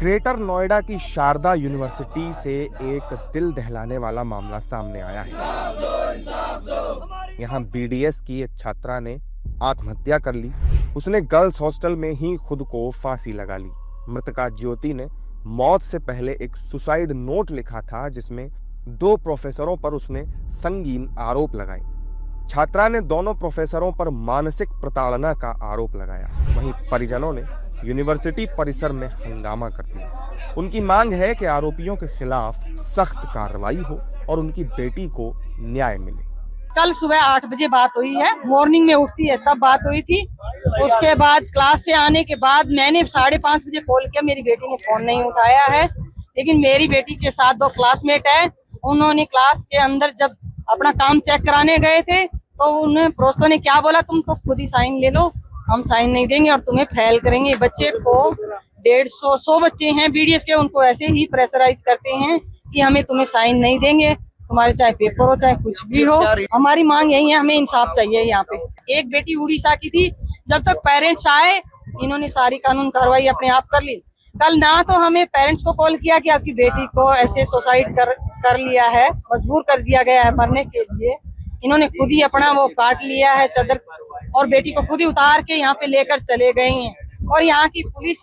Greater Noida की Sharda university से एक दिल दहलाने वाला मामला सामने आया है। यहाँ बीडीएस की एक छात्रा ने आत्महत्या कर ली। उसने गर्ल्स हॉस्टल में ही खुद को फांसी लगा ली। मृतका ज्योति ने मौत से पहले एक सुसाइड नोट लिखा था जिसमें 2 प्रोफेसरों पर उसने संगीन आरोप लगाए। छात्रा ने दोनों प्रोफेसरों पर मानसिक प्रताड़ना का आरोप लगाया। वहीं परिजनों ने यूनिवर्सिटी परिसर में हंगामा कर दिया। उनकी मांग है कि आरोपियों के खिलाफ सख्त कार्रवाई हो और उनकी बेटी को न्याय मिले। कल सुबह 8 बजे बात हुई है, मॉर्निंग में उठती है तब बात हुई थी। उसके बाद क्लास से आने के बाद मैंने 5:30 बजे कॉल किया, मेरी बेटी ने फोन नहीं उठाया है। लेकिन मेरी बेटी के साथ 2 क्लासमेट है, उन्होंने क्लास के अंदर जब अपना काम चेक कराने गए थे तो उन्हें प्रोफेसर ने क्या बोला, तुम तो खुद ही साइन ले लो, हम साइन नहीं देंगे और तुम्हें फेल करेंगे। बच्चे को 150 बच्चे हैं बीडीएस के, उनको ऐसे ही प्रेशराइज करते हैं कि हमें तुम्हें साइन नहीं देंगे, तुम्हारे चाहे पेपर हो चाहे कुछ भी हो। हमारी मांग यही है, हमें इंसाफ चाहिए। यहाँ पे एक बेटी उड़ीसा की थी, जब तक पेरेंट्स आए इन्होंने सारी कानून कार्रवाई अपने आप कर ली। कल ना तो हमें पेरेंट्स को कॉल किया कि आपकी बेटी को ऐसे सुसाइड कर लिया है, मजबूर कर दिया गया है मरने के लिए। इन्होंने खुद ही अपना वो काट लिया है चादर और बेटी को खुद ही उतार के यहाँ पे लेकर चले गए हैं। और यहाँ की पुलिस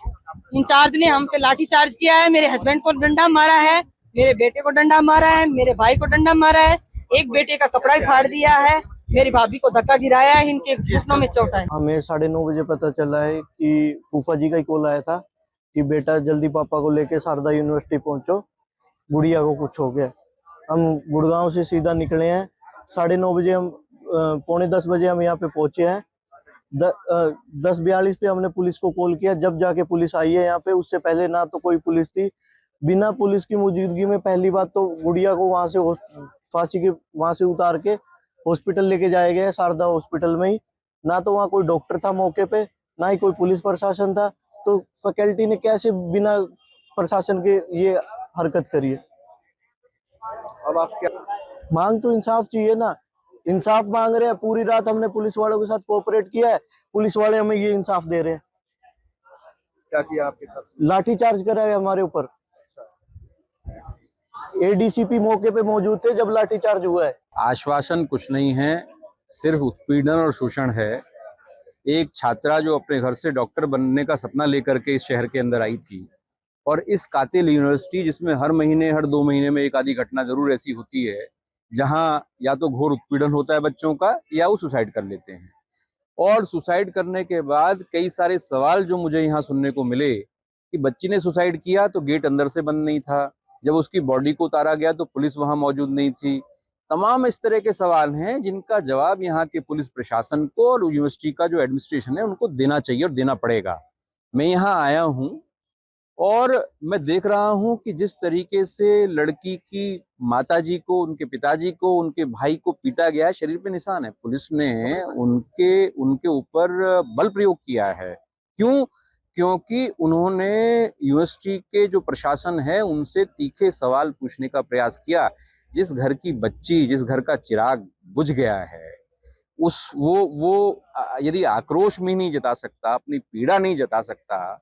इंचार्ज ने हम पे लाठी चार्ज किया है। मेरे हस्बैंड को डंडा मारा है, मेरे बेटे को डंडा मारा है, मेरे भाई को डंडा मारा है, एक बेटे का कपड़ा ही फाड़ दिया है, मेरी भाभी को धक्का गिराया है, इनके घुटनों में चोट है। हमें 9:30 बजे पता चला है कि फूफा जी का ही कॉल आया था कि बेटा जल्दी पापा को लेके शारदा यूनिवर्सिटी पहुंचो, गुड़िया को कुछ हो गया। हम गुड़गांव से सीधा निकले हैं। 9:30 बजे हम 9:45 बजे हम यहाँ पे पहुंचे हैं। 10:42 पे हमने पुलिस को कॉल किया। जब जाके पुलिस आई है यहाँ पे, उससे पहले ना तो कोई पुलिस थी। बिना पुलिस की मौजूदगी में पहली बात तो गुड़िया को वहां से फांसी के वहां से उतार के हॉस्पिटल लेके जाया गया, शारदा हॉस्पिटल में ही। ना तो वहाँ कोई डॉक्टर था मौके पे, ना ही कोई पुलिस प्रशासन था। तो फैकल्टी ने कैसे बिना प्रशासन के ये हरकत करी है। अब आप क्या मांग तो इंसाफ चाहिए ना, इंसाफ मांग रहे हैं। पूरी रात हमने पुलिस वालों के साथ कोऑपरेट किया है, पुलिस वाले हमें ये इंसाफ दे रहे हैं। क्या किया आपके साथ? लाठी चार्ज करा है हमारे ऊपर। एडीसीपी मौके पे मौजूद थे जब लाठी चार्ज हुआ है। आश्वासन कुछ नहीं है, सिर्फ उत्पीड़न और शोषण है। एक छात्रा जो अपने घर से डॉक्टर बनने का सपना लेकर के इस शहर के अंदर आई थी, और इस कातिल यूनिवर्सिटी जिसमें हर महीने हर 2 महीने में एक आधी घटना जरूर ऐसी होती है जहां या तो घोर उत्पीड़न होता है बच्चों का, या वो सुसाइड कर लेते हैं। और सुसाइड करने के बाद कई सारे सवाल जो मुझे यहाँ सुनने को मिले कि बच्ची ने सुसाइड किया तो गेट अंदर से बंद नहीं था, जब उसकी बॉडी को उतारा गया तो पुलिस वहां मौजूद नहीं थी। तमाम इस तरह के सवाल हैं जिनका जवाब यहाँ के पुलिस प्रशासन को और यूनिवर्सिटी का जो एडमिनिस्ट्रेशन है उनको देना चाहिए और देना पड़ेगा। मैं यहाँ आया हूँ और मैं देख रहा हूँ कि जिस तरीके से लड़की की माताजी को, उनके पिताजी को, उनके भाई को पीटा गया है, शरीर पे निशान है। पुलिस ने उनके ऊपर बल प्रयोग किया है। क्यों? क्योंकि उन्होंने यूनिवर्सिटी के जो प्रशासन है उनसे तीखे सवाल पूछने का प्रयास किया। जिस घर की बच्ची, जिस घर का चिराग बुझ गया है, वो यदि आक्रोश में नहीं जता सकता, अपनी पीड़ा नहीं जता सकता,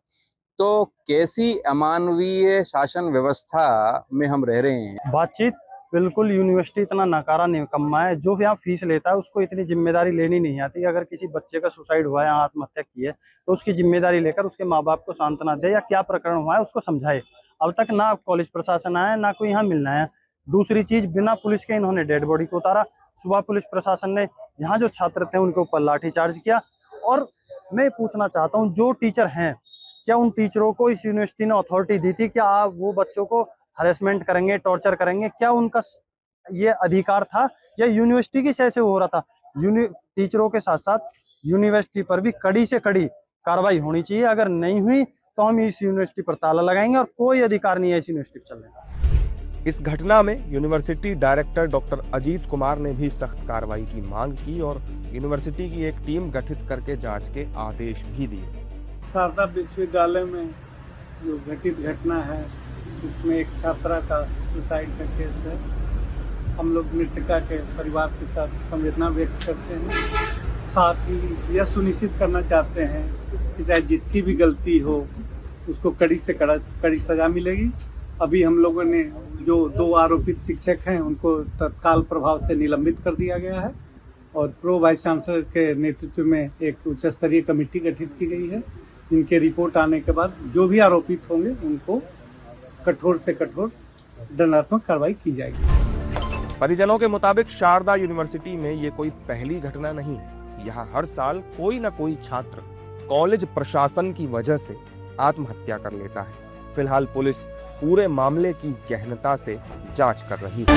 तो कैसी अमानवीय शासन व्यवस्था में हम रह रहे हैं। बातचीत बिल्कुल यूनिवर्सिटी इतना नकारा निकम्मा है। जो यहाँ फीस लेता है उसको इतनी जिम्मेदारी लेनी नहीं आती। अगर किसी बच्चे का सुसाइड हुआ है, आत्महत्या की है, तो उसकी जिम्मेदारी लेकर उसके माँ बाप को सांत्वना दे या क्या प्रकरण हुआ है उसको समझाए। अब तक ना कॉलेज प्रशासन आया, ना कोई यहाँ मिलना है। दूसरी चीज, बिना पुलिस के इन्होंने डेड बॉडी को उतारा। सुबह पुलिस प्रशासन ने यहाँ जो छात्र थे उनके ऊपर लाठीचार्ज किया। और मैं पूछना चाहता हूँ, जो टीचर हैं, क्या उन टीचरों को इस यूनिवर्सिटी ने अथॉरिटी दी थी कि आप वो बच्चों को हरेसमेंट करेंगे, टॉर्चर करेंगे? क्या उनका ये अधिकार था या यूनिवर्सिटी की सह से हो रहा था? टीचरों के साथ साथ यूनिवर्सिटी पर भी कड़ी से कड़ी कार्रवाई होनी चाहिए। अगर नहीं हुई तो हम इस यूनिवर्सिटी पर ताला लगाएंगे और कोई अधिकार नहीं है इस यूनिवर्सिटी पर चलने का। इस घटना में university director doctor Ajit Kumar ने भी सख्त कार्रवाई की मांग की और यूनिवर्सिटी की एक टीम गठित करके जांच के आदेश भी दिए। शारदा विश्वविद्यालय में जो घटित घटना है इसमें एक छात्रा का सुसाइड का केस है। हम लोग मृतका के परिवार के साथ संवेदना व्यक्त करते हैं। साथ ही यह सुनिश्चित करना चाहते हैं कि चाहे जिसकी भी गलती हो उसको कड़ी से कड़ी सजा मिलेगी। अभी हम लोगों ने जो 2 आरोपित शिक्षक हैं उनको तत्काल प्रभाव से निलंबित कर दिया गया है और प्रो वाइस चांसलर के नेतृत्व में एक उच्च स्तरीय कमेटी गठित की गई है। इनके रिपोर्ट आने के बाद जो भी आरोपित होंगे उनको कठोर से कठोर दंडात्मक कार्रवाई की जाएगी। परिजनों के मुताबिक शारदा यूनिवर्सिटी में ये कोई पहली घटना नहीं है। यहाँ हर साल कोई न कोई छात्र कॉलेज प्रशासन की वजह से आत्महत्या कर लेता है। फिलहाल पुलिस पूरे मामले की गहनता से जांच कर रही है।